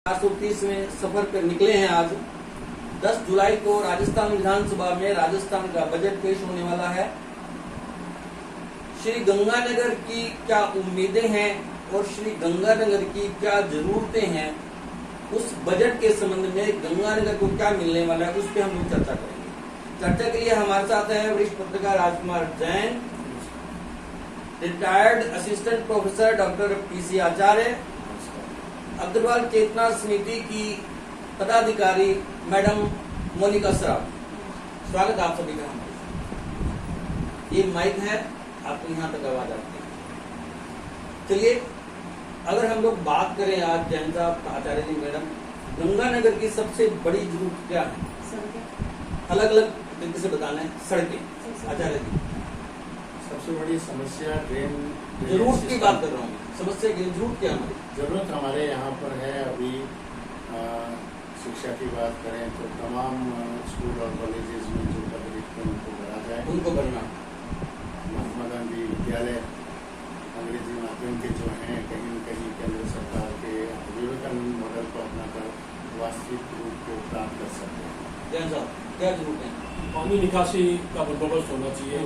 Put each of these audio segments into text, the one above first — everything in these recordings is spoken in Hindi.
430 में सफर पर निकले हैं। आज 10 जुलाई को राजस्थान विधानसभा में राजस्थान का बजट पेश होने वाला है। श्री गंगानगर की क्या उम्मीदें हैं और श्री गंगानगर की क्या जरूरतें हैं, उस बजट के संबंध में गंगानगर को क्या मिलने वाला है, उस पर हम लोग चर्चा करेंगे। चर्चा के लिए हमारे साथ है वरिष्ठ पत्रकार Rajkumar Jain, retired assistant professor doctor PC Acharya, Agarwal Chetna Samiti की पदाधिकारी मैडम मोनिका सराफ। स्वागत आप सभी का। ये माइक है, आपको यहाँ तक आवाज आती है। चलिए, अगर हम लोग बात करें आज जैन साहब, आचार्य जी, मैडम, गंगानगर की सबसे बड़ी जरूरत क्या है? अलग अलग तरीके से बताना है। सड़कें, आचार्य जी। सबसे बड़ी समस्या ड्रेन जरूरत की बात कर रहा हूँ। समस्या की जरूरत क्या है? जरूरत हमारे यहाँ पर है। अभी शिक्षा की बात करें तो तमाम स्कूल और कॉलेजेस में जो पदवीधर उनको भरा जाए, उनको भरना। महात्मा गांधी विद्यालय अंग्रेजी माध्यम के जो हैं, कहीं न कहीं केंद्र सरकार के विवेकानंद मॉडल को अपनाकर वास्तविक रूप को प्राप्त कर सकते हैं। जैन साहब, क्या जरूरत है? पानी निकासी का बंदोबस्त होना चाहिए।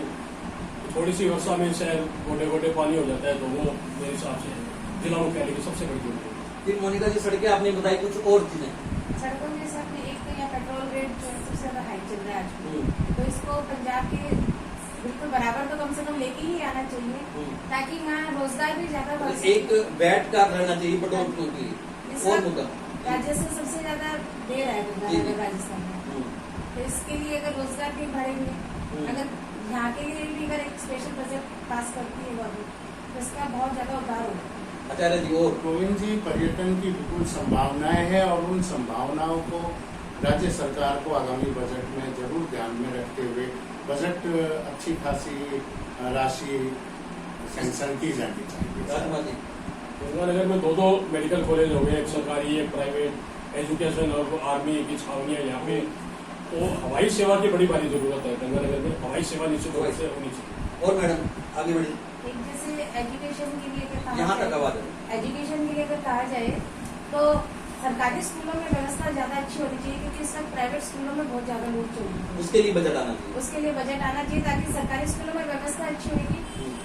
थोड़ी सी वर्षा में शायद गोटे गोटे पानी हो जाता है, तो वो मेरे हिसाब से जिला मुख्यालय की सबसे बड़ी जरूरत है। फिर मोनिका जी, सड़कें आपने बताई, कुछ और चीजें? सड़कों में सब एक तो यहाँ पेट्रोल रेट जो सबसे ज्यादा हाई चल रहा है आज, तो इसको पंजाब के बिल्कुल बराबर तो कम से कम लेके ही आना चाहिए, ताकि यहाँ रोजगार भी ज्यादा बढ़ सके। एक बैट का रहना चाहिए पेट्रोल के लिए। और मुद्दा राजस्व सबसे ज्यादा दे रहा है गंगानगर राजस्थान में, तो इसके लिए अगर रोजगार भी बढ़ेंगे, अगर यहाँ के लिए भी अगर एक स्पेशल बजट पास करती है गवर्नमेंट, तो इसका बहुत ज्यादा उद्धार होगा। आचार्य जी, और गोविंद जी, पर्यटन की विपुल संभावनाएं हैं और उन संभावनाओं को राज्य सरकार को आगामी बजट में जरूर ध्यान में रखते हुए बजट अच्छी खासी राशि सैंक्शन की जानी चाहिए। गंगानगर में दो मेडिकल कॉलेज हो गए, एक सरकारी एक प्राइवेट, एजुकेशन और आर्मी की छावनियां यहाँ पे। तो हवाई सेवा की बड़ी भारी जरूरत है गंगानगर में। हवाई सेवा निश्चित रूप से होनी चाहिए। और मैडम आगे बढ़िए। एक जैसे एजुकेशन के लिए अगर यहाँ तक आवाज है। एजुकेशन के लिए अगर कहा जाए तो सरकारी स्कूलों में व्यवस्था ज्यादा अच्छी होनी चाहिए, क्योंकि इस वक्त प्राइवेट स्कूलों में बहुत ज्यादा लूट चल रही है। उसके लिए बजट आना चाहिए। उसके लिए बजट आना चाहिए, ताकि सरकारी स्कूलों में व्यवस्था अच्छी होगी।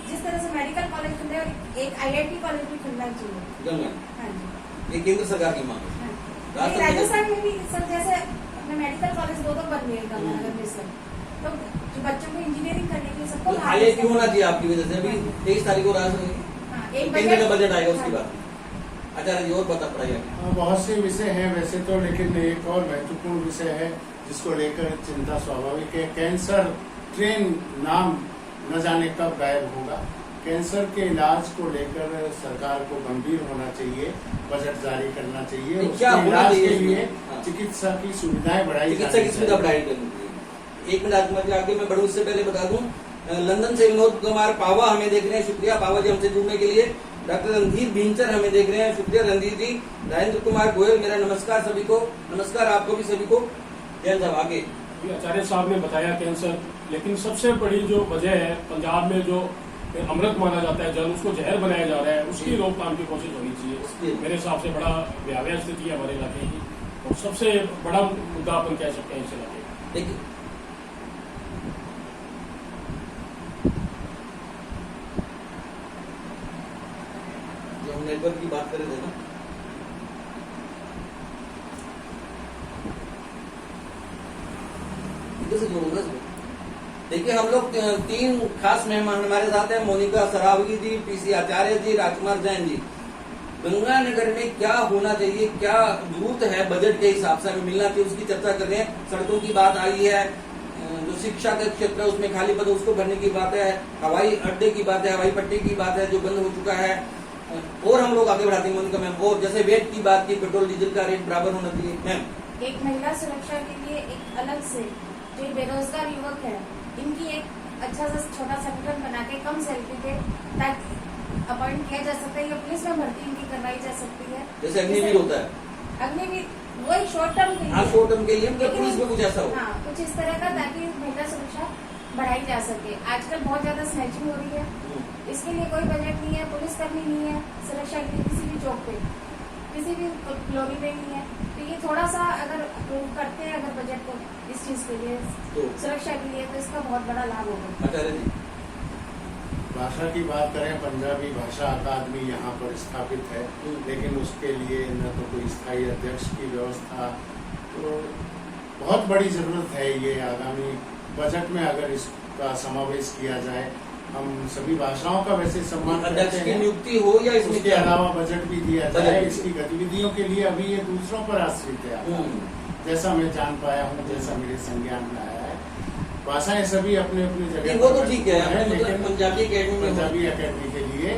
जिस तरह से मेडिकल कॉलेज खुले और एक IIT कॉलेज भी खुलना चाहिए। गंगा, हाँ जी, ये केंद्र सरकार की मांग है। हाँ। राजस्थान में भी सर जैसे अपने मेडिकल कॉलेज दो बन गए गंगानगर में सर, तो जो बच्चों को इंजीनियरिंग करने के लिए सबको IIT क्यों होना चाहिए आपकी वजह से? अभी 23 तारीख को केंद्र का बजट आएगा, उसके बाद। आचार्य जी, और बता पड़ेगा। बहुत से विषय हैं वैसे तो, लेकिन एक और महत्वपूर्ण विषय है जिसको लेकर चिंता स्वाभाविक है। कैंसर ट्रेन नाम न जाने कब गायब होगा। कैंसर के इलाज को लेकर सरकार को गंभीर होना चाहिए, बजट जारी करना चाहिए। क्या उसके होना इलाज चाहिए के लिए हाँ। चिकित्सा की सुविधाएं बढ़ाई चिकित्सा की सुविधा बढ़ाई करनी चाहिए। एक मिनट आगे मैं बढ़ूँ, इससे पहले बता दूं, लंदन से विनोद कुमार पावा हमें देख रहे हैं, शुक्रिया पावा जी हमसे जुड़ने के लिए। डॉक्टर रणधीर भिंचर हमें देख रहे हैं, शुक्रिया रणधीर जी। राजेंद्र कुमार गोयल, मेरा नमस्कार सभी को। नमस्कार आपको भी सभी को। जैन साहब आगे। आचार्य साहब ने बताया कैंसर, लेकिन सबसे बड़ी जो वजह है, पंजाब में जो अमृत माना जाता है जल, उसको जहर बनाया जा रहा है, उसकी रोकथाम की कोशिश होनी चाहिए। मेरे हिसाब से बड़ा भयावह स्थिति है हमारे इलाके की, और सबसे बड़ा मुद्दा अपन कह सकते हैं इस इलाके का। देखिए, जो हम नेटवर्क की बात कर रहे थे ना, इधर से जोड़ूंगा इसको। देखिए, हम लोग 3 खास मेहमान हमारे साथ हैं, मोनिका सरावगी जी, पीसी आचार्य जी, राजकुमार जैन जी। गंगानगर में क्या होना चाहिए, क्या जरूरत है बजट के हिसाब से हमें मिलना चाहिए, उसकी चर्चा कर रहे हैं। सड़कों की बात आई है, जो शिक्षा का क्षेत्र है उसमें खाली पद उसको भरने की बात है, हवाई अड्डे की बात है, हवाई पट्टी की बात है जो बंद हो चुका है। और हम लोग आगे बढ़ाते हैं मोनिका मैम। और जैसे वेट की बात की, पेट्रोल डीजल का रेट बराबर होना चाहिए। मैम, एक महिला सुरक्षा के लिए एक अलग से जो बेरोजगार युवक है, इनकी एक अच्छा सा छोटा संगठन बना के कम सैलरी पे ताकि अपॉइंट किया जा सकता है, या पुलिस में भर्ती इनकी करवाई जा सकती है। जैसे अग्निवीर होता है। अग्निवीर वही शॉर्ट टर्म के लिए, शॉर्ट टर्म के लिए पुलिस में कुछ ऐसा हो। हाँ, कुछ इस तरह का, ताकि महिला सुरक्षा बढ़ाई जा सके। आजकल बहुत ज्यादा स्नैचिंग हो रही है, इसके लिए कोई बजट नहीं है, पुलिस करनी नहीं है सुरक्षा के लिए किसी भी चौक पे। किसी भी कॉलोनी में नहीं है। तो ये थोड़ा सा अगर अप्रूव करते हैं अगर बजट को इस चीज के लिए, तो सुरक्षा के लिए, तो इसका बहुत बड़ा लाभ होगा। आचार्य जी, भाषा की बात करें, पंजाबी भाषा अकादमी यहाँ पर स्थापित है, लेकिन उसके लिए न तो कोई स्थायी अध्यक्ष की व्यवस्था, तो बहुत बड़ी जरूरत है। ये आगामी बजट में अगर इसका समावेश किया जाए, हम सभी भाषाओं का वैसे सम्मान अध्यक्ष करते की हैं, नियुक्ति हो या इसमें उसके क्या अलावा बजट भी दिया बजट जाए। भी। इसकी गतिविधियों के लिए अभी ये दूसरों पर आश्रित है। जैसा मैं जान पाया हूँ, जैसा मेरे संज्ञान में आया है, भाषाएं सभी अपने अपने नहीं, जगह वो पर तो ठीक है, महत्वपूर्ण मतलब लेकिन पंजाबी अकेडमी में पंजाबी अकेडमी के लिए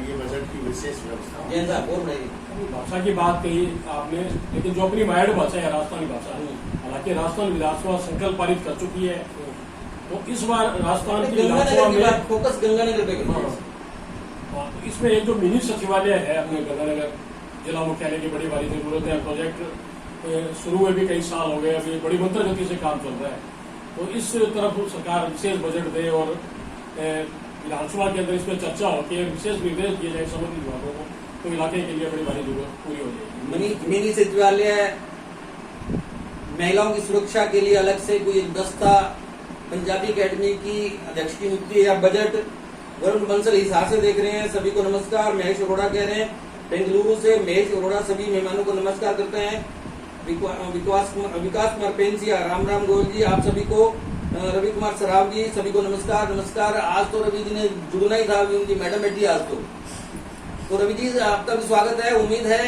ये बजट की विशेष व्यवस्था होगी। जैन साहब बोल रहे हैं। अभी भाषा की बात कही आपने, लेकिन जो अपनी मायड भाषा है राजस्थानी भाषा, हालांकि राजस्थान विधानसभा संकल्प पारित कर चुकी है, तो इस बार राजस्थान की विधानसभा गंगानगर की में बात फोकस गंगानगर पे करिए। हाँ, तो इसमें एक जो मिनी सचिवालय है अपने गंगानगर जिला मुख्यालय की बड़ी भारी जरूरत है। प्रोजेक्ट शुरू हुए भी कई साल हो गए, अभी बड़ी मंत्र गति से काम चल रहा है। तो इस तरफ सरकार विशेष बजट दे और विधानसभा के अंदर इस पर चर्चा हो के विशेष निर्देश दिए जाए संबंधित विभागों को, तो इलाके के लिए बड़ी भारी जरूरत पूरी हो जाएगी। मिनी सचिवालय, महिलाओं की सुरक्षा के लिए अलग से कोई एक दस्ता, पंजाबी अकेडमी की अध्यक्ष की नियुक्ति या बजट। वरुण बंसल हिसार से देख रहे हैं, सभी को नमस्कार। महेश अरोड़ा कह रहे हैं बेंगलुरु से, महेश अरोड़ा सभी मेहमानों को नमस्कार करते हैं। विकास कुमार पेंसिया, राम राम गोयल जी, आप सभी को, रवि कुमार सराव जी, सभी को नमस्कार नमस्कार। आज तो रवि जी ने जुड़ना ही था, अभी उनकी मैडम बैठी आज तो रवि जी आपका भी स्वागत है। उम्मीद है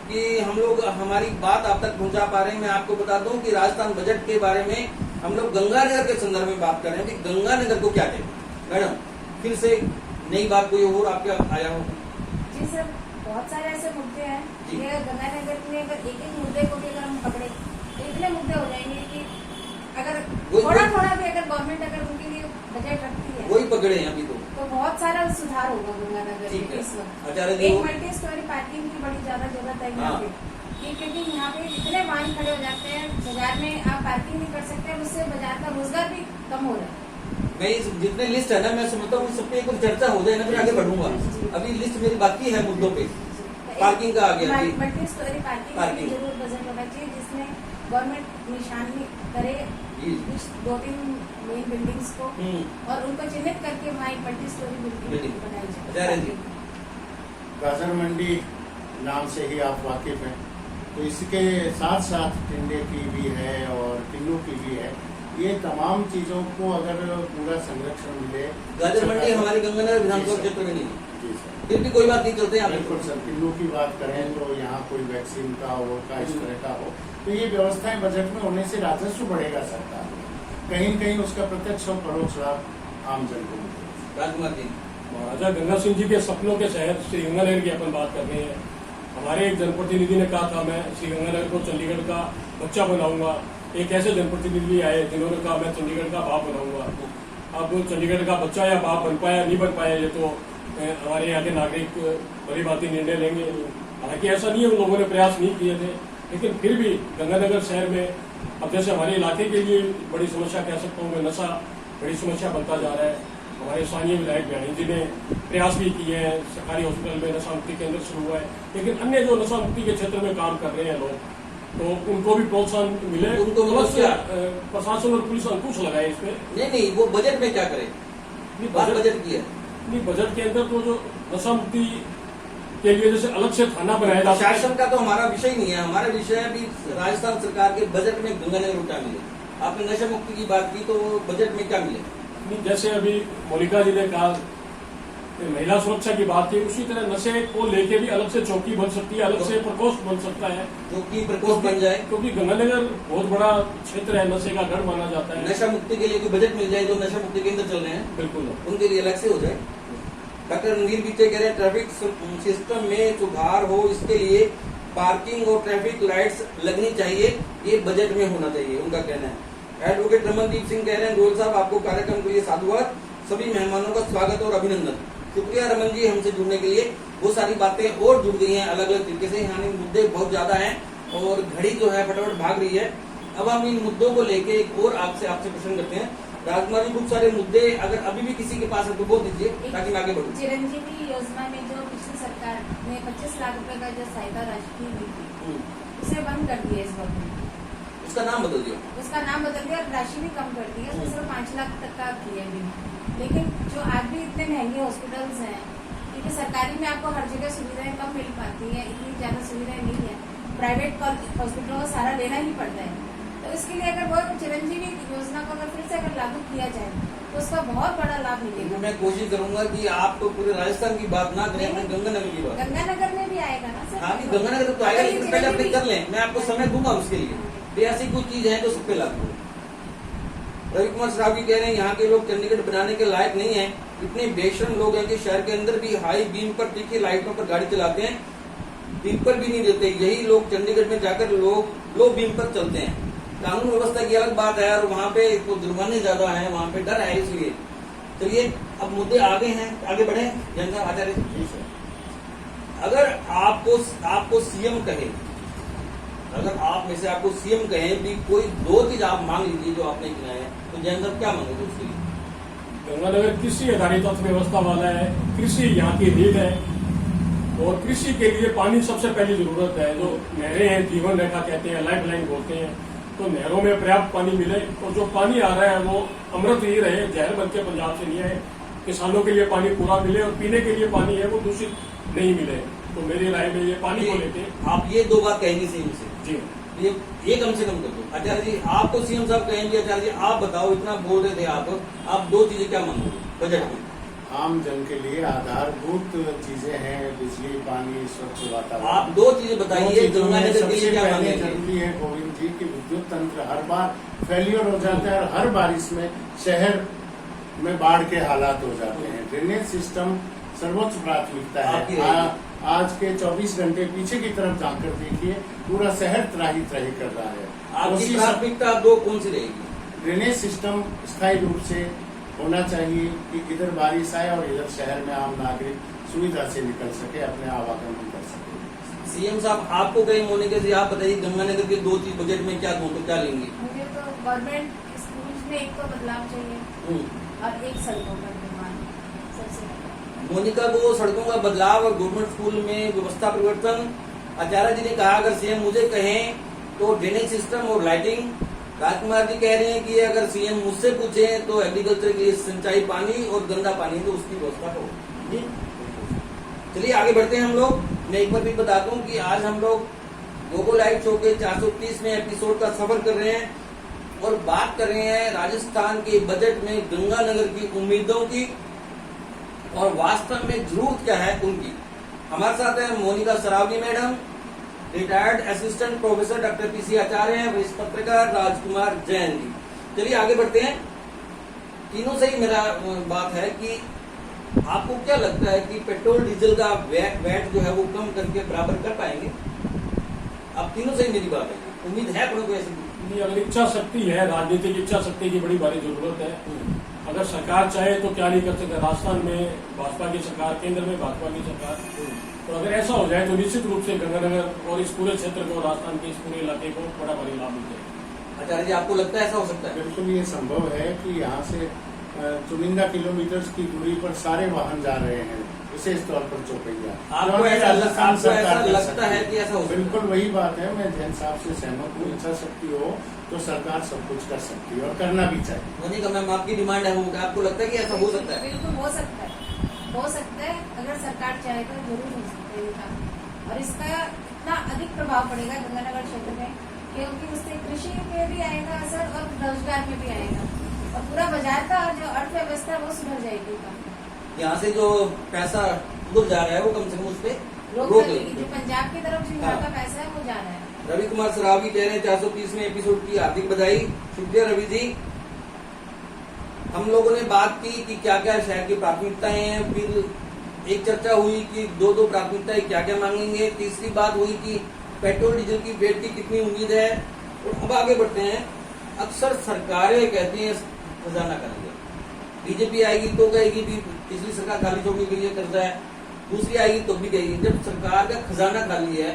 कि हम लोग हमारी बात आप तक पहुंचा पा रहे हैं। मैं आपको बता दूं कि राजस्थान बजट के बारे में हम लोग गंगानगर के संदर्भ में बात कर रहे हैं कि गंगानगर को क्या कहते हैं। मैडम फिर से नई बात कोई और आपके आया हो? जी सर, बहुत सारे ऐसे मुद्दे हैं जी। कि अगर गंगानगर में अगर एक एक मुद्दे को भी अगर हम पकड़े तो इतने मुद्दे हो जाएंगे कि अगर थोड़ा थोड़ा भी अगर गवर्नमेंट अगर उनके लिए बजट रखती है वही पकड़े हैं अभी तो बहुत सारा सुधार होगा गंगानगर ठीक में है। इस वक्त। आचार्य जी, एक मल्टी स्टोरी पार्किंग की बड़ी ज्यादा जरूरत है यहाँ हाँ। पे, क्योंकि यहाँ पे इतने वाहन खड़े हो जाते हैं, बाजार में आप पार्किंग नहीं कर सकते, उससे बाजार का रोजगार भी कम हो रहा है। मैं इस जितने लिस्ट है ना, मैं समझता हूँ सब पे कुछ चर्चा हो जाए ना, फिर आगे बढ़ूंगा। अभी लिस्ट मेरी बाकी है मुद्दों पे। पार्किंग का आ गया जी। मल्टी स्टोरी पार्किंग की जरूर बजट होना चाहिए, जिसमें गवर्नमेंट निशानी करे जी। कुछ 2-3 मेन बिल्डिंग्स को और उनको चिन्हित करके वहाँ एक मल्टी स्टोरी बिल्डिंग बिल्डिंग बनाई आचार्य जी। जाए। गाजर मंडी नाम से ही आप वाकिफ हैं, तो इसके साथ साथ टिंडे की भी है और किन्नू की भी है। ये तमाम चीजों को अगर पूरा संरक्षण मिले, गाजर मंडी हमारी गंगानगर विधानसभा क्षेत्र में नहीं है, जी सर, फिर भी कोई बात नहीं, चलते हैं बिल्कुल सर। किन्नू की बात करें तो यहाँ कोई वैक्सीन का और का इस तरह का हो, तो ये व्यवस्थाएं बजट में होने से राजस्व बढ़ेगा सरकार में, कहीं न कहीं उसका प्रत्यक्ष और परोक्ष लाभ आम जन को मिलेगा। राजकुमार जी, महाराजा गंगा सिंह जी के सपनों के शहर श्री गंगानगर की अपन बात कर रहे हैं। हमारे एक जनप्रतिनिधि ने कहा था मैं श्री गंगानगर को चंडीगढ़ का बच्चा बनाऊंगा। एक ऐसे जनप्रतिनिधि आए जिन्होंने कहा मैं चंडीगढ़ का बाप बनाऊंगा। अब चंडीगढ़ का बच्चा या बाप बन पाया नहीं बन पाया, ये तो हमारे यहाँ के नागरिक बड़ी बात ही निर्णय लेंगे। हालांकि ऐसा नहीं है, उन लोगों ने प्रयास नहीं किए थे, लेकिन फिर भी गंगानगर शहर में अब जैसे हमारे इलाके के लिए बड़ी समस्या कह सकता हूँ मैं, नशा बड़ी समस्या बनता जा रहा है। हमारे स्थानीय विधायक बयानी जी ने प्रयास भी किए हैं, सरकारी हॉस्पिटल में नशा मुक्ति केंद्र शुरू हुआ है, लेकिन अन्य जो नशा मुक्ति के क्षेत्र में काम कर रहे हैं लोग, तो उनको भी प्रोत्साहन मिले, उनको प्लस क्या? प्रशासन और पुलिस अंकुश लगाए इस पे। नहीं वो बजट में क्या करे, बात बजट की है। नहीं, बजट के अंदर तो जो नशा मुक्ति के लिए जैसे अलग से थाना बनाया जाता है, शासन का तो हमारा विषय नहीं है, हमारा विषय है कि राजस्थान सरकार के बजट में गंगानगर क्या मिले। आपने नशा मुक्ति की बात की, तो बजट में क्या मिले? नहीं, जैसे अभी मोनिका जी ने कहा महिला सुरक्षा की बात की, उसी तरह नशे को लेके भी अलग से चौकी बन सकती है, अलग से प्रकोष्ठ बन सकता है, जो कि प्रकोष्ठ बन जाए, क्योंकि गंगानगर बहुत बड़ा क्षेत्र है, नशे का गढ़ माना जाता है। नशा मुक्ति के लिए कोई बजट मिल जाए, जो नशा मुक्ति केंद्र चल रहे हैं बिल्कुल उनके लिए अलग से हो जाए। डॉक्टर रणवीर बीते कह रहे हैं ट्रैफिक सिस्टम में सुधार हो, इसके लिए पार्किंग और ट्रैफिक लाइट्स लगनी चाहिए, ये बजट में होना चाहिए, उनका कहना है। एडवोकेट रमनदीप सिंह कह रहे हैं गोयल साहब आपको कार्यक्रम के लिए साधुवाद, सभी मेहमानों का स्वागत और अभिनंदन। शुक्रिया रमन जी हमसे जुड़ने के लिए। वो सारी बातें और जुड़ गई हैं अलग अलग तरीके से, यहाँ मुद्दे बहुत ज्यादा हैं और घड़ी जो है फटाफट भाग रही है। अब हम इन मुद्दों को लेके एक और आपसे प्रश्न करते हैं राजकुमार जी, खूब सारे मुद्दे अगर अभी भी किसी के पास है तो बोल दीजिए ताकि मैं आगे बढ़ूँ। चिरंजीवी योजना में जो पिछली सरकार ने 25 लाख रुपए का जो सहायता राशि दी थी, उसे बंद कर दिया इस वक्त। उसका नाम बदल दिया। उसका नाम बदल दिया और राशि भी कम कर दी है, उसमें सिर्फ 5 लाख तक का किया भी। लेकिन जो आज भी इतने महंगे हॉस्पिटल्स हैं, क्योंकि सरकारी में आपको हर जगह सुविधाएं कम मिल पाती है, इतनी ज्यादा सुविधाएं नहीं है, प्राइवेट हॉस्पिटलों का सहारा लेना ही पड़ता है। तो इसके लिए अगर वो चिरंजीवी योजना को अगर फिर से अगर लागू किया जाए तो उसका बहुत बड़ा लाभ मिलेगा। मैं कोशिश करूंगा कि आप तो पूरे राजस्थान की बात ना करें, अपने गंगानगर की बात। गंगानगर में भी आएगा ना सर? हाँ, नहीं गंगानगर तो आएगा, लेकिन पहले अपने कर लें, मैं आपको समय दूंगा उसके लिए। ऐसी कुछ चीज है तो सब पे लागू हो। रवि कुमार श्रावगी कह रहे हैं यहाँ के लोग चंडीगढ़ बनाने के लायक नहीं है, इतने बेशरम लोग हैं कि शहर के अंदर भी हाई बीम पर तीखी लाइटों पर गाड़ी चलाते हैं, बीम पर भी नहीं देते। यही लोग चंडीगढ़ में जाकर लोग लो बीम पर चलते हैं। कानून व्यवस्था की अलग बात है और वहाँ पे जुर्माने ज्यादा है, वहाँ पे डर है। इसलिए चलिए अब मुद्दे आगे हैं, आगे बढ़े। जैन साहब आचार्य जी, अगर आपको सीएम कहे, अगर आप में से आपको सीएम कहे भी कोई 2 चीज आप मांग लीजिए जो आपने गिनाए हैं, तो जैन साहब क्या मांगोगे उसके लिए? गंगानगर कृषि आधारित अर्थव्यवस्था वाला है, कृषि यहाँ की रीढ़ है और कृषि के लिए पानी सबसे पहली जरूरत है। जो नहरें हैं, जीवन रेखा कहते हैं, लाइफ लाइन बोलते हैं, तो नहरों में पर्याप्त पानी मिले और जो पानी आ रहा है वो अमृत ही रहे, जहर बन के पंजाब से नहीं आए। किसानों के लिए पानी पूरा मिले और पीने के लिए पानी है वो दूषित नहीं मिले। तो मेरी राय में ये पानी को लेके आप ये 2 बात कहेंगे सीएम से जी, ये कम से कम कर दो। आचार्य जी, आपको सीएम साहब कहेंगे, आचार्य जी आप बताओ, इतना बोल रहे थे आप 2 चीजें क्या मांगोगे बजट में? आम जन के लिए आधारभूत चीजें हैं, बिजली, पानी, स्वच्छ वातावरण। आप 2 चीजें बताइए गंगानगर के लिए क्या पहले मांगेंगे? जरूरी है गोविंद जी कि विद्युत तंत्र हर बार फेलियर हो जाता है और हर बारिश में शहर में बाढ़ के हालात हो जाते हैं। ड्रेनेज सिस्टम सर्वोच्च प्राथमिकता आपकी है। रहेगी। आज के 24 घंटे पीछे की तरफ जाकर देखिए, पूरा शहर त्राही त्राही कर रहा है। आपकी उसी प्राथमिकता 2 कौन सी रहेगी? ड्रेनेज सिस्टम स्थायी रूप से होना चाहिए कि इधर बारिश आए और इधर शहर में आम नागरिक सुविधा से निकल सके, अपने आवागमन कर सके। सीएम साहब आपको कहीं मोनिका जी आप बताइए गंगानगर के 2 चीज बजट में क्या दूं तो क्या लेंगे? मुझे तो गवर्नमेंट स्कूल्स में एक तो बदलाव चाहिए और एक सड़कों का निर्माण सबसे पहले। मोनिका को सड़कों का बदलाव और गवर्नमेंट स्कूल में व्यवस्था परिवर्तन। आचार्य जी ने कहा अगर सीएम मुझे कहें तो ड्रेनेज सिस्टम और लाइटिंग। राजकुमार जी कह रहे हैं कि अगर सीएम मुझसे पूछे तो एग्रीकल्चर के लिए सिंचाई पानी और गंदा पानी तो उसकी व्यवस्था हो। चलिए आगे बढ़ते हैं हम लोग। मैं एक बार भी बता दूं कि आज हम लोग गोगो लाइव शो के 430वें एपिसोड का सफर कर रहे हैं और बात कर रहे हैं राजस्थान के बजट में गंगानगर की उम्मीदों की और वास्तव में जरूरत क्या है उनकी। हमारे साथ है Monika Shrawagi madam, retired assistant professor doctor PC Acharya हैं, वरिष्ठ पत्रकार राजकुमार जैन जी। चलिए आगे बढ़ते हैं। तीनों से ही मेरा बात है कि आपको क्या लगता है कि पेट्रोल डीजल का वैट जो है वो कम करके बराबर कर पाएंगे? अब तीनों से ही मेरी बात है, उम्मीद है अपनों को ऐसी? नहीं, अगर इच्छा शक्ति है, राजनीतिक इच्छा शक्ति की बड़ी भारी जरूरत है। अगर सरकार चाहे तो क्या नहीं कर सकते। राजस्थान में भाजपा की सरकार, केंद्र में भाजपा की सरकार, तो अगर ऐसा हो जाए तो निश्चित रूप से गंगानगर और इस पूरे क्षेत्र को, राजस्थान के इस पूरे इलाके को बड़ा भारी लाभ मिल जाएगा। आचार्य जी आपको लगता है ऐसा हो सकता है? बिल्कुल ये संभव है कि यहाँ से चुनिंदा किलोमीटर की दूरी पर सारे वाहन जा रहे हैं, विशेष तौर पर चौपहिया। आपको ऐसा लगता है कि ऐसा हो सकता है? बिल्कुल वही बात है, मैं जैन साहब से सहमत हूँ। इच्छा शक्ति हो तो सरकार सब कुछ कर सकती है और करना भी चाहिए। मोनिका मैम आपकी डिमांड है वो, आपको लगता है कि ऐसा हो सकता है? बिल्कुल हो सकता है, हो सकता है। अगर सरकार चाहे तो जरूर हो सकता है ये काम। और इसका इतना अधिक प्रभाव पड़ेगा गंगानगर क्षेत्र में क्योंकि उससे कृषि पे भी आएगा असर और रोजगार में भी आएगा और पूरा बाजार का जो अर्थव्यवस्था वो सुधर जाएगी। यहाँ से जो पैसा उधर जा रहा है वो कम से कम उस पर रोक रोक लगेगी। लगेगी। जो पंजाब की तरफ जो यहाँ का पैसा है वो जा रहा है। रवि कुमार श्रावगी कह रहे हैं 430वें एपिसोड की हार्दिक बधाई। शुक्रिया रवि जी। हम लोगों ने बात की कि क्या क्या शहर की प्राथमिकताएं हैं, फिर एक चर्चा हुई कि 2 प्राथमिकताएं क्या क्या मांगेंगे, तीसरी बात हुई कि पेट्रोल डीजल की वेट की कितनी उम्मीद है। और अब आगे बढ़ते हैं। अक्सर सरकारें कहती हैं खजाना खाली है, बीजेपी आएगी तो कहेगी भी पिछली सरकार खाली छोड़ने के लिए कर्जा है, दूसरी आएगी तो भी कहेगी। जब सरकार का खजाना खाली है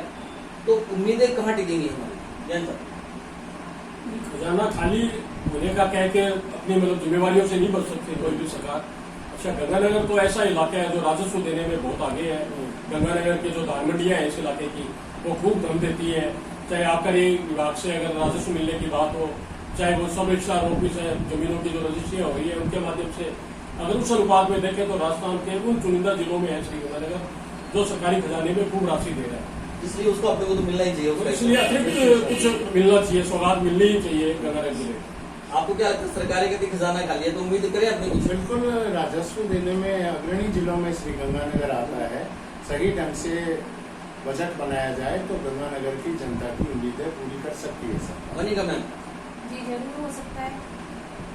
तो उम्मीदें कहाँ टिकेंगी हमारी? जैन साहब खजाना खाली होने का कह के अपनी मतलब जिम्मेवारियों से नहीं बच सकते कोई भी सरकार। अच्छा, गंगानगर तो ऐसा इलाका है जो राजस्व देने में बहुत आगे है। गंगानगर के जो दान मंडियां हैं इस इलाके की, वो खूब धन देती है। चाहे आबकारी विभाग से अगर राजस्व मिलने की बात हो, चाहे वो सब रजिस्ट्रार ऑफिस है, जमीनों की जो रजिस्ट्रियां हो रही है उनके माध्यम से, अगर उस अनुपात में देखें तो राजस्थान के उन चुनिंदा जिलों में है श्रीगंगानगर जो सरकारी खजाने में खूब राशि दे रहा है। इसलिए उसको अपने को तो मिलना ही चाहिए तो इसलिए अतिरिक्त कुछ मिलना चाहिए, सौगात मिलनी ही चाहिए गंगानगर जिले। आपको क्या लगता है, सरकारी कहती खजाना खाली है तो उम्मीद करें अपने कुछ? बिल्कुल, राजस्व देने में अग्रणी जिलों में श्रीगंगानगर आता है। सही ढंग से बजट बनाया जाए तो गंगानगर की जनता की उम्मीदें पूरी कर सकती है सरकार। बनेगा मैम? जी जरूर हो सकता है।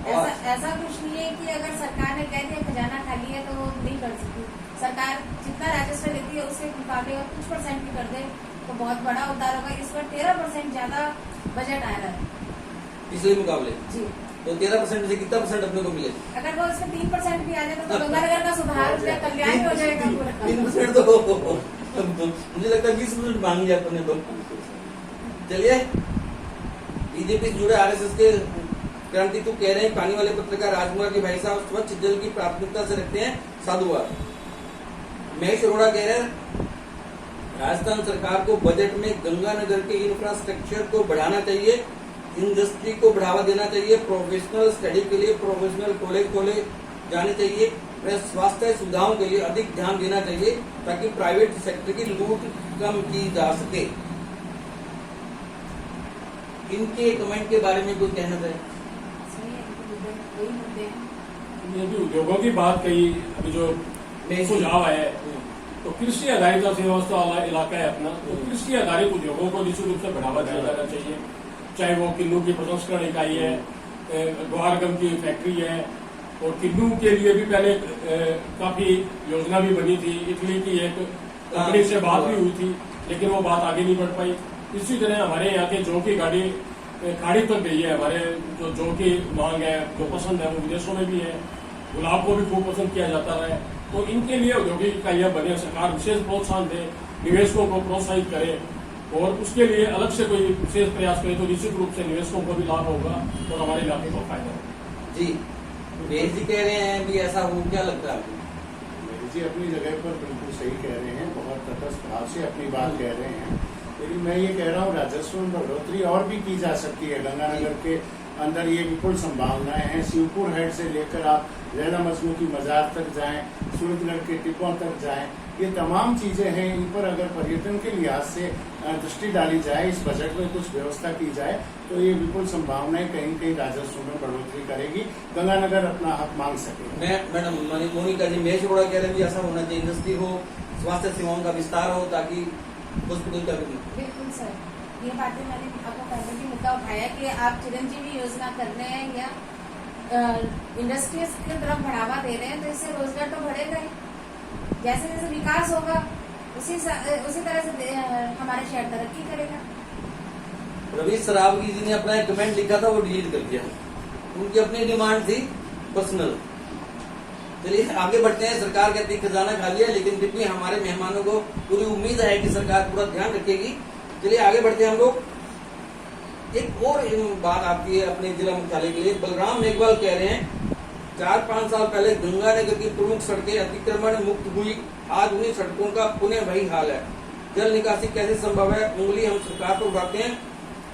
और- ऐसा कुछ नहीं है कि अगर सरकार ने कह दिया खजाना खाली है तो वो नहीं कर सकती। सरकार जितना राजस्व देती है उसके मुकाबले और कुछ परसेंट भी कर दे तो बहुत बड़ा उद्धार होगा। इस पर 13% ज्यादा बजट आ रहा है पिछले मुकाबले जी। तो 13% से कितना परसेंट अपने को मिले? अगर वो इसमें 3% भी आ जाए तो गंगानगर का सुधार उसका कल्याण हो जाएगा पूरा। 3% तो मुझे लगता है 20% मांग जाए अपने तो। चलिए, बीजेपी से जुड़े आरएसएस के क्रांति तो कह रहे हैं, पानी वाले पत्रकार राजकुमार के भाई साहब स्वच्छ जल की प्राथमिकता से रखते हैं, साधुवाद। महेश अरोड़ा कह रहे हैं राजस्थान सरकार को बजट में गंगानगर के इंफ्रास्ट्रक्चर को बढ़ाना चाहिए, इंडस्ट्री को बढ़ावा देना चाहिए, प्रोफेशनल स्टडी के लिए प्रोफेशनल कॉलेज खोले जाने चाहिए, स्वास्थ्य सुविधाओं के लिए अधिक ध्यान देना चाहिए ताकि प्राइवेट सेक्टर की लूट कम की जा सके। इनके कमेंट के बारे में कुछ कहना चाहिए? सही है, वही मुद्दे हैं। ये भी उद्योगों की बात कही, अभी जो सुझाव है तो कृषि आधारित अर्थव्यवस्था वाला इलाका है अपना, तो कृषि आधारित उद्योगों को निश्चित रूप से बढ़ावा दिया जाना चाहिए। चाहे वो किन्नू की प्रसंस्करण इकाई है, ग्वारगम की फैक्ट्री है, और किन्नू के लिए भी पहले काफी योजना भी बनी थी। इटली की एक कंपनी से बात भी हुई थी, लेकिन वो बात आगे नहीं बढ़ पाई। इसी तरह हमारे यहाँ के जौ की गाड़ी खाड़ी तक गई है। हमारे जो जौ की मांग है, जो पसंद है, वो विदेशों में भी है। गुलाब को भी खूब पसंद किया जाता है। तो इनके लिए औद्योगिक इकाइयां बने, सरकार विशेष प्रोत्साहन दे, निवेशकों को प्रोत्साहित करे और उसके लिए अलग से कोई विशेष प्रयास करे तो निश्चित रूप से निवेशकों को भी लाभ होगा और हमारे इलाके को फायदा होगा। जी, महेश जी कह रहे हैं भी ऐसा हो, क्या लगता है आपको? मेरी जी अपनी जगह पर बिल्कुल सही कह रहे हैं, बहुत तटस्थ भाव से अपनी बात कह रहे हैं। लेकिन मैं ये कह रहा हूँ राजस्व में बढ़ोतरी और भी की जा सकती है। गंगानगर के अंदर ये विपुल संभावनाएं हैं। शिवपुर हेड से लेकर आप रैना मजनू की मजार तक जाएं, सूरतगढ़ के टिप्पों तक जाएं, ये तमाम चीजें हैं। इन पर अगर पर्यटन के लिहाज से दृष्टि डाली जाए, इस बजट में कुछ व्यवस्था की जाए तो ये विपुल संभावनाएं कहीं कहीं राजस्व में बढ़ोतरी करेगी, गंगानगर अपना हक मांग सकेगा। मैडम मोनिका जी, महेश अरोड़ा कह रहे हैं ऐसा होना चाहिए, इंडस्ट्री हो, स्वास्थ्य सेवाओं का विस्तार हो ताकि हॉस्पिटल का भी। बिल्कुल सर, ये बातें मैंने आपको पहले भी मुद्दा उठाया कि आप चिरंजीवी योजना कर रहे हैं या इंडस्ट्रीज की तरफ बढ़ावा दे रहे हैं तो इससे रोजगार तो बढ़ेगा ही। जैसे जैसे विकास होगा उसी तरह से हमारे शहर तरक्की करेगा। रवीश सरावगी जी ने अपना एक कमेंट लिखा था, वो डिलीट कर दिया। उनकी अपनी डिमांड थी पर्सनल। चलिए आगे बढ़ते हैं। सरकार कहती है खजाना खाली है, लेकिन फिर भी हमारे मेहमानों को पूरी उम्मीद है कि सरकार पूरा ध्यान रखेगी। चलिए आगे बढ़ते हैं हम लोग। एक और बात आती है अपने जिला मुख्यालय के लिए। बलराम मेघवाल कह रहे हैं 4-5 साल पहले गंगानगर की प्रमुख सड़कें अतिक्रमण मुक्त हुई, आज उन्हीं सड़कों का पुनः वही हाल है। जल निकासी कैसे संभव है? उंगली हम सरकार पर उठाते हैं,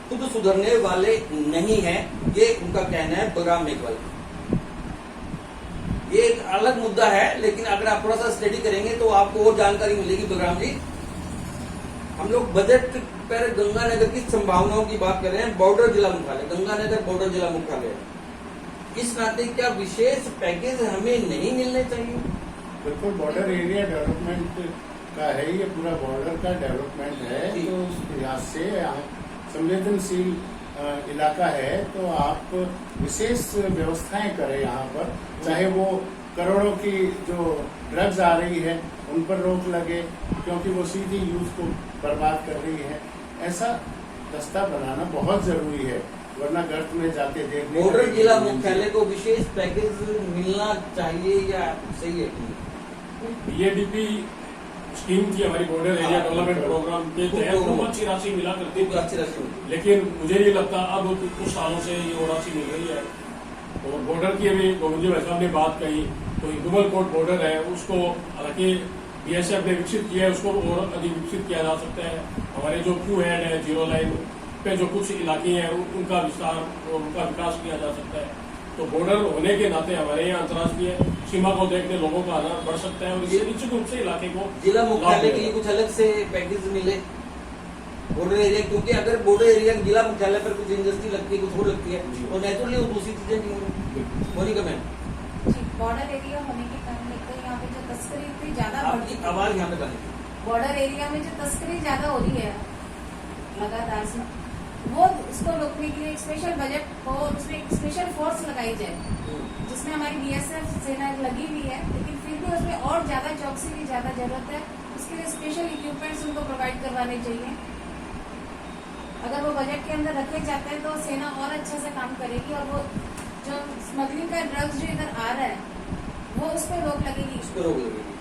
खुद सुधरने वाले नहीं है, ये उनका कहना है बलराम मेघवाल। ये एक अलग मुद्दा है, लेकिन अगर आप थोड़ा सा स्टडी करेंगे तो आपको और जानकारी मिलेगी। बलराम जी, हम लोग बजट पर गंगानगर की संभावनाओं की बात कर रहे हैं। बॉर्डर जिला मुख्यालय, गंगानगर बॉर्डर जिला मुख्यालय, इस नाते क्या विशेष पैकेज हमें नहीं मिलने चाहिए? बिल्कुल, बॉर्डर एरिया डेवलपमेंट का है, ये पूरा बॉर्डर का डेवलपमेंट है। तो उस लिहाज से संवेदनशील इलाका है, तो आप विशेष व्यवस्थाएं करें यहाँ पर। चाहे वो करोड़ों की जो ड्रग्स आ रही है उन पर रोक लगे, क्योंकि वो सीधी यूथ को बर्बाद कर रही है। ऐसा रास्ता बनाना बहुत जरूरी है, वरना गर्त में जाते देखने। बॉर्डर जिला मुख्यालय को विशेष पैकेज मिलना चाहिए या सही है? बीएडीपी स्कीम थी हमारी बॉर्डर एरिया डेवलपमेंट प्रोग्राम के तहत खूब अच्छी राशि मिला करती खूब अच्छी राशि मिली। लेकिन मुझे नहीं लगता अब कुछ सालों से ये वो राशि मिल रही है। और बॉर्डर की अभी गोविंद भाई साहब ने बात कही, तो डुबल कोट बॉर्डर है, उसको हालांकि बीएसएफ ने विकसित किया है, उसको और अधिक विकसित किया जा सकता है। हमारे जो क्यू हेड है, जीरो लाइन पे जो कुछ इलाके हैं उनका विस्तार और उनका विकास किया जा सकता है। तो बॉर्डर होने के नाते हमारे यहाँ अंतर्राष्ट्रीय सीमा को देखने लोगों का आना बढ़ सकता है और इससे निश्चित रूप से इलाके को जिला मुख्यालय के लिए कुछ अलग से पैकेज मिले बॉर्डर एरिया, क्योंकि अगर बॉर्डर एरिया जिला मुख्यालय पर कुछ इंडस्ट्री लगती है, कुछ और लगती है, तो नेचुरली वो दूसरी चीजें नहीं होंगी। मोनिका मैम, बॉर्डर एरिया होने के कारण एक तो यहाँ पे जो तस्करी इतनी ज्यादा बढ़ आपकी चुकी है, आवाज यहाँ पे करें। बॉर्डर एरिया में जो तस्करी ज्यादा हो रही है लगातार से, वो उसको रोकने के लिए एक स्पेशल बजट हो, उसमें एक स्पेशल फोर्स लगाई जाए जिसमें हमारी बीएसएफ सेना लगी हुई है, लेकिन फिर भी उसमें और ज्यादा चौकसी की ज्यादा जरूरत है। उसके लिए स्पेशल इक्विपमेंट्स उनको प्रोवाइड करवाने चाहिए। अगर वो बजट के अंदर रखे जाते हैं तो सेना और अच्छे से काम करेगी और वो जो स्मगलिंग का ड्रग्स जो इधर आ रहा है वो उस पर रोक लगेगी। इस पर रोक लगेगी।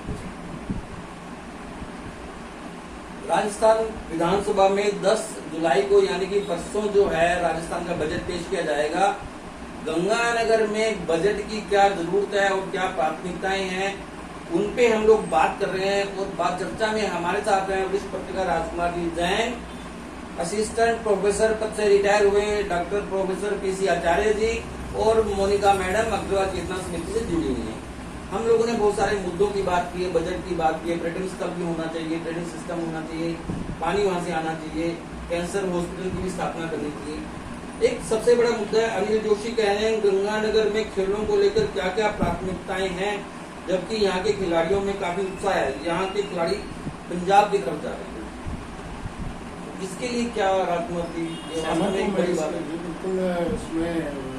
राजस्थान विधानसभा में 10 जुलाई को यानी कि परसों जो है राजस्थान का बजट पेश किया जाएगा। गंगानगर में बजट की क्या जरूरत है और क्या प्राथमिकताएं हैं, उन पे हम लोग बात कर रहे हैं। और बात चर्चा में हमारे साथ हैं वरिष्ठ पत्रकार राजकुमार जी जैन, असिस्टेंट प्रोफेसर पद से रिटायर हुए डॉक्टर प्रोफेसर पीसी आचार्य जी और मोनिका मैडम अग्रवाल चेतना समिति से जुड़ी हुई हैं। हम लोगों ने बहुत सारे मुद्दों की बात की है, बजट की बात की है, ट्रेडिंग स्टफ भी होना चाहिए, ट्रेडिंग सिस्टम होना चाहिए, पानी वहां से आना चाहिए, कैंसर हॉस्पिटल की भी स्थापना करनी चाहिए। एक सबसे बड़ा मुद्दा है, अनिल जोशी कह रहे हैं गंगानगर में खेलों को लेकर क्या क्या प्राथमिकताएं हैं, जबकि यहाँ के खिलाड़ियों में काफी उत्साह है, यहाँ के खिलाड़ी पंजाब की तरफ जा रहे हैं। इसके लिए क्या राजकुमार जी, एक बड़ी बात है। बिल्कुल, उसमें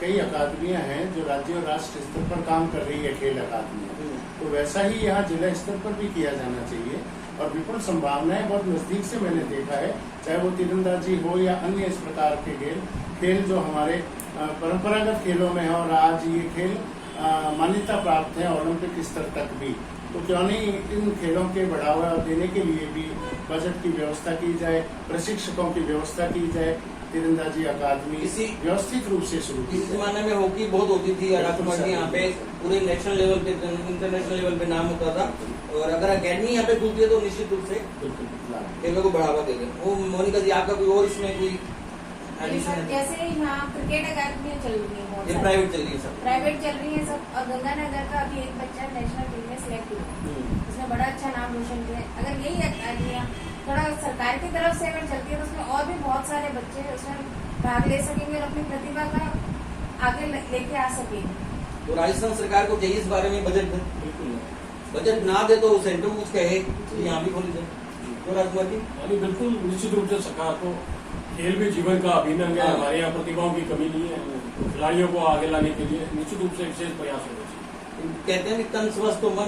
कई अकादमियां हैं जो राज्य और राष्ट्र स्तर पर काम कर रही है, खेल अकादमियां, तो वैसा ही यहाँ जिला स्तर पर भी किया जाना चाहिए। और विपुल संभावनाएं बहुत नजदीक से मैंने देखा है, चाहे वो तीरंदाजी हो या अन्य इस प्रकार के खेल जो हमारे परंपरागत खेलों में है और आज ये खेल मान्यता प्राप्त है ओलंपिक स्तर तक भी, तो क्यों नहीं इन खेलों के बढ़ावा देने के लिए भी बजट की व्यवस्था की जाए, प्रशिक्षकों की व्यवस्था की जाए, तीरंदाजी अकादमी व्यवस्थित रूप से शुरू की इस जमाने में हॉकी बहुत होती थी, राजकुमार जी यहाँ पे पूरे नेशनल लेवल पे, इंटरनेशनल लेवल पे नाम होता था, और अगर अकेडमी यहाँ पे खुलती है तो निश्चित रूप से खेलों को बढ़ावा देगा। वो मोनिका जी आपका कोई और इसमें कोई एडिशन है? जैसे यहाँ क्रिकेट अकादमियाँ चल रही है, बहुत ये सारी। प्राइवेट चल रही है सब? प्राइवेट चल रही है सब। और गंगानगर का अभी एक बच्चा नेशनल टीम में सिलेक्ट हुआ, उसने बड़ा अच्छा नाम रोशन किया। अगर यही अकादमियाँ थोड़ा सरकार की तरफ से अगर चलती है तो उसमें और भी बहुत सारे बच्चे उसमें भाग ले सकेंगे और अपनी प्रतिभा का आगे लेके आ सकेंगे। तो राजस्थान सरकार को चाहिए इस बारे में बजट दे। बिल्कुल बजट ना दे तो सेंटर कुछ कहे तो यहाँ भी खोली जाए। तो राजकुमार जी, यानी बिल्कुल निश्चित रूप से सरकार को खेल भी जीवन का अभिन्न अंग है। हमारे यहाँ प्रतिभाओं की कमी नहीं है, खिलाड़ियों को आगे लाने के लिए निश्चित रूप से विशेष प्रयास होना चाहिए। कहते हैं कि तन स्वस्थ तो मन